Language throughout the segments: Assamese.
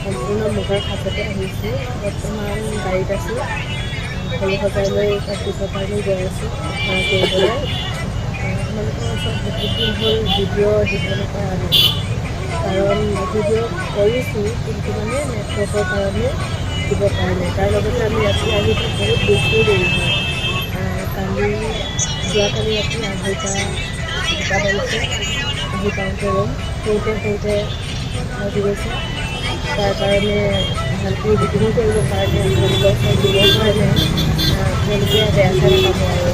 সম্পূৰ্ণ মুগাৰ সাজতে আহিছোঁ। বৰ্তমান গাড়ীত আছোঁ, সৰু সজাইলৈ তাৰপিছত আমি গৈ আছোঁ কৰিবলৈ। আপোনালোকৰ ওচৰত বহুত দিন হ'ল ভিডিঅ' দিবলৈ পৰা নাই, কাৰণ ভিডিঅ' কৰিছোঁ কিন্তু মানে নেটৱৰ্কৰ কাৰণে দিব পৰা নাই। তাৰ লগতে আমি ৰাতি আহিছোঁ বহুত বেছিয়ে দেৰি হয়। যোৱাকালি ৰাতি 2:30 বাজিছে আহি পাওঁতে ৰুম শুওঁতে লাগি গৈছে। তাৰ কাৰণে ভালকৈ এডিটিঙো কৰিব পৰা নাই, আপোনালোকৰ ওচৰত দিব পৰা নাই। আপোনালোকে বেয়া চাই নাপাব আৰু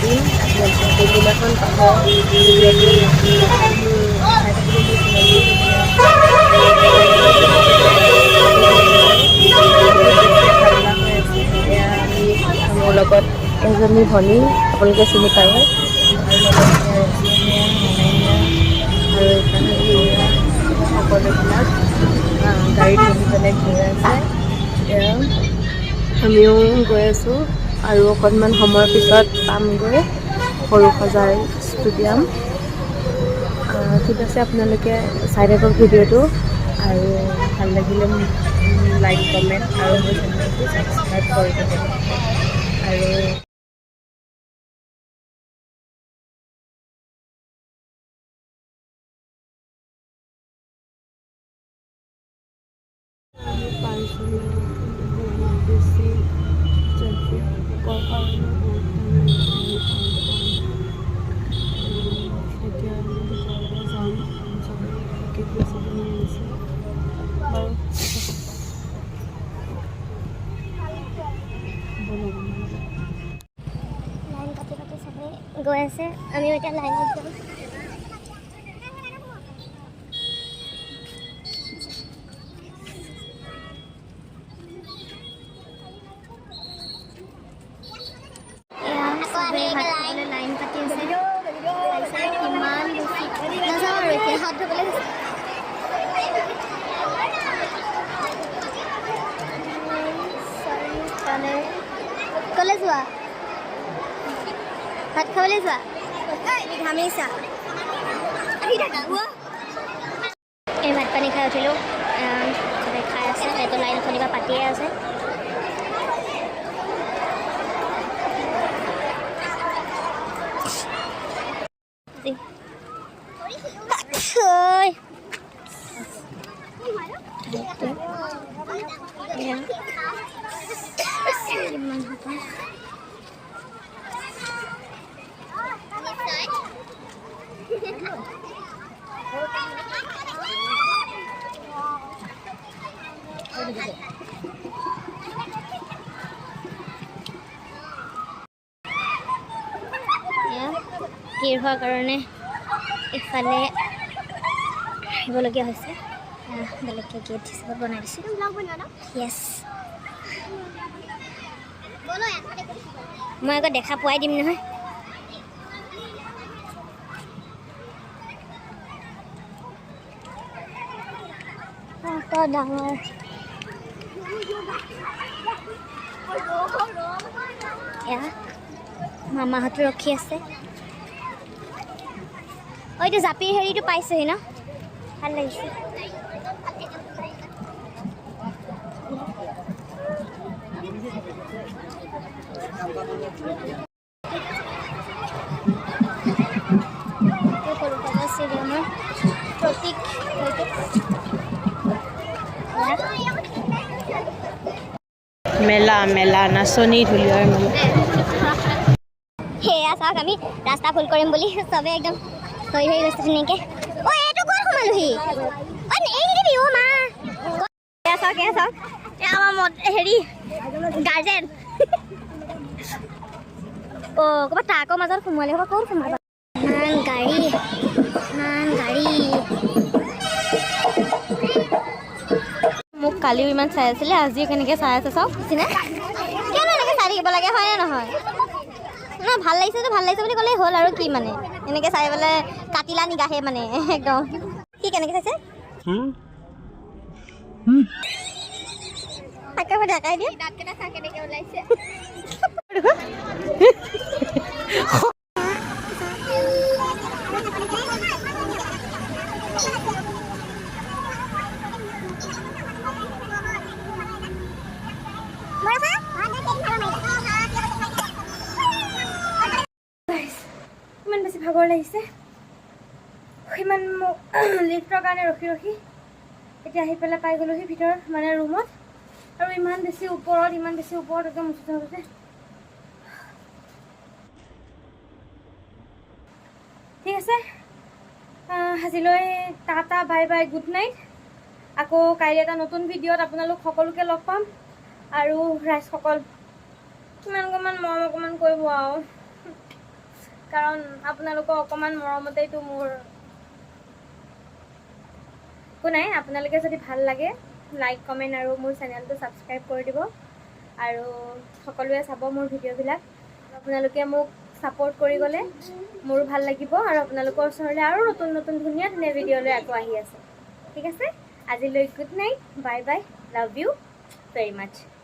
দিম আপোনালোকে কোনদিনাখন পাব ভিডিঅ'টো চাই থাকিব মোৰ চেনেলটো। বহুত বেছি হাল্লা হৈ আছে। এয়া আমি মোৰ লগত এজনী ভনী, আপোনালোকে চিনি পায়, আৰু লগতে অনান্যা আৰু এইফালে সকলোবিলাক গাড়ীত বহি পেলাই গৈ আছে। এয়া আমিও গৈ আছোঁ আৰু অকণমান সময়ৰ পিছত পামগৈ সৰু সজাই ষ্টেডিয়াম। ঠিক আছে, আপোনালোকে চাই থাকক ভিডিঅ'টো, আৰু ভাল লাগিলে লাইক কমেণ্ট আৰু মোৰ চেনেলটো ছাবস্ক্ৰাইব কৰি দিব। আৰু বেছি ট্ৰেফিকৰ কাৰণে বহুত এতিয়া আমি ভিতৰলৈ যাম। চবেই টিকেট বেছি কিনি আনিছে বাৰু। লাইন পাতি চবে গৈ আছে, আমিও এতিয়া লাইনত যাম। লাইন পাতি আছে, কিমান বেছি নাযাওঁ আৰু এতিয়া হাত ধুবলৈ গৈছে। কলে যোৱা? ভাত খাবলৈ যোৱা? ঘামিছা? এই ভাত পানী খাই উঠিলোঁ, চবে খাই আছে, এইটো লাইন চলিবা পাতিয়ে আছে। ভিৰ হোৱাৰ কাৰণে ইফালে আহিবলগীয়া হৈছে। বেলেগকৈ গেট হিচাপে বনাই দিছে। য়েছ, মই আকৌ দেখা পোৱাই দিম নহয়। ডাঙৰ এয়া মামাহঁতো ৰখি আছে। এইটো জাপিৰ হেৰিটো পাইছেহি ন, ভাল লাগিছে। সৰু সজা ষ্টেডিয়ামৰ প্ৰতীক মেলা মেলা নাচনী ঢুলীয়াৰ মেলা। সেয়া চাওক, আমি ৰাস্তা ফুল কৰিম বুলি চবে একদম হৈ গৈছে ধুনীয়াকৈ। এইটো ক'ত সোমালোহি? নিদিবি অ' মা। এয়া চাওক, আমাৰ হেৰি গাৰ্জেন। ক'ৰবাত ট্ৰাকৰ মাজত সোমোৱালে, ক'ৰবাত ক'ত সোমাব? ইমান গাড়ী। মোক কালিও ইমান চাই আছিলে, আজিও কেনেকৈ চাই আছে চাওক। কিনো এনেকৈ চাই থাকিব লাগে, হয়নে নহয়? ভাল লাগিছে বুলি ক'লেই হ'ল আৰু কি মানে, এনেকৈ চাই পেলাই কাটিলা নিগাহে মানে একদম। কি কেনেকৈ চাইছে? তাকে মই দেখাই দিম দাঁতকেইটা চা কেনেকৈ ওলাইছে ইমান বেছি ভাগৰ লাগিছে ইমান লিফ্টৰ কাৰণে ৰখি ৰখি এতিয়া আহি পেলাই পাই গ'লোহি ভিতৰত মানে ৰুমত আৰু ইমান বেছি ওপৰত একদম উঠোতে উঠোতে ঠিক আছে আজিলৈ tata bye bye good night আকৌ কাইলৈ এটা নতুন ভিডিঅ'ত আপোনালোক সকলোকে লগ পাম আৰু ৰাইজসকল কিমানকমান মৰম অকণমান কৰিব আৰু কাৰণ আপোনালোকৰ অকণমান মৰমতেইতো মোৰ একো নাই আপোনালোকে যদি ভাল লাগে লাইক কমেণ্ট আৰু মোৰ চেনেলটো ছাবস্ক্ৰাইব কৰি দিব আৰু সকলোৱে চাব মোৰ ভিডিঅ'বিলাক আপোনালোকে মোক ছাপোৰ্ট কৰি গ'লে মোৰো ভাল লাগিব আৰু আপোনালোকৰ ওচৰলৈ আৰু নতুন নতুন ধুনীয়া ধুনীয়া ভিডিঅ'লৈ আকৌ আহি আছে ঠিক আছে আজিলৈ good night bye bye love you very much